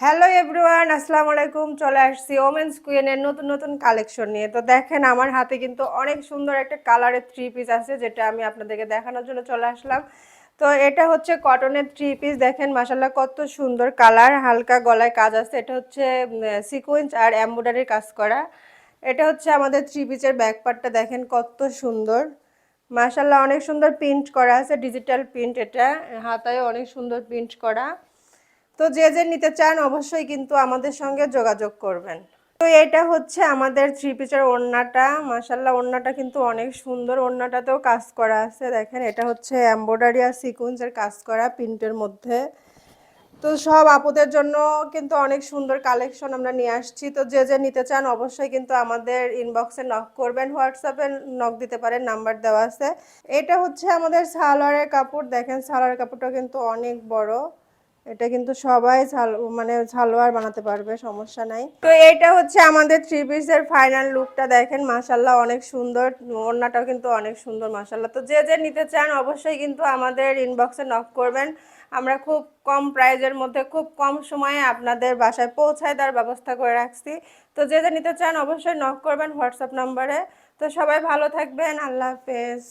Hello everyone, আসসালামু আলাইকুম। চলে আসছি ওমেন্স কুইনের নতুন নতুন কালেকশন নিয়ে। তো দেখেন আমার হাতে কিন্তু অনেক সুন্দর একটা কালারের থ্রি পিস আছে, যেটা আমি আপনাদেরকে দেখানোর জন্য চলে আসলাম। তো এটা হচ্ছে কটনের থ্রি পিস। দেখেন মাশাআল্লাহ কত সুন্দর কালার, হালকা গলায় কাজ আছে। এটা হচ্ছে সিকোয়েন্স আর এমব্রয়ডারির কাজ করা। এটা হচ্ছে আমাদের থ্রি পিসের ব্যাক পার্টটা, দেখেন কত সুন্দর। মাশাআল্লাহ অনেক সুন্দর প্রিন্ট করা আছে, ডিজিটাল প্রিন্ট। এটা হাতায় অনেক সুন্দর প্রিন্ট করা। তো যে যে নিতে চান অবশ্যই কিন্তু আমাদের সঙ্গে যোগাযোগ করবেন। তো এটা হচ্ছে আমাদের থ্রি পিসের ওড়নাটা। মাশাআল্লাহ ওড়নাটা কিন্তু অনেক সুন্দর, ওড়নাটাতেও কাজ করা আছে। দেখেন এটা হচ্ছে এমব্রয়ডারি আর সিকোয়েন্সের কাজ করা প্রিন্টের মধ্যে। তো সব আপুদের জন্য কিন্তু অনেক সুন্দর কালেকশন আমরা নিয়ে আসছি। তো যে যে নিতে চান অবশ্যই কিন্তু আমাদের ইনবক্সে নক করবেন, হোয়াটসঅ্যাপে নক দিতে পারেন, নাম্বার দেওয়া আছে। এটা হচ্ছে আমাদের সালোয়ারের কাপড়। দেখেন সালোয়ারের কাপড়টা কিন্তু অনেক বড়। এটা কিন্তু সবাই মানে সালোয়ার বানাতে পারবে, সমস্যা নাই। তো এটা হচ্ছে আমাদের থ্রি পিসের ফাইনাল লুকটা। দেখেন মাশাআল্লাহ অনেক সুন্দর, ওড়নাটাও কিন্তু অনেক সুন্দর মাশাআল্লাহ। তো যে যে নিতে চান অবশ্যই কিন্তু আমাদের ইনবক্সে নক করবেন। আমরা খুব কম প্রাইজের মধ্যে খুব কম সময়ে আপনাদের বাসায় পৌঁছায় দেওয়ার ব্যবস্থা করে রাখছি। তো যে যে নিতে চান অবশ্যই নক করবেন হোয়াটসঅ্যাপ নাম্বারে। তো সবাই ভালো থাকবেন, আল্লাহ হাফেজ।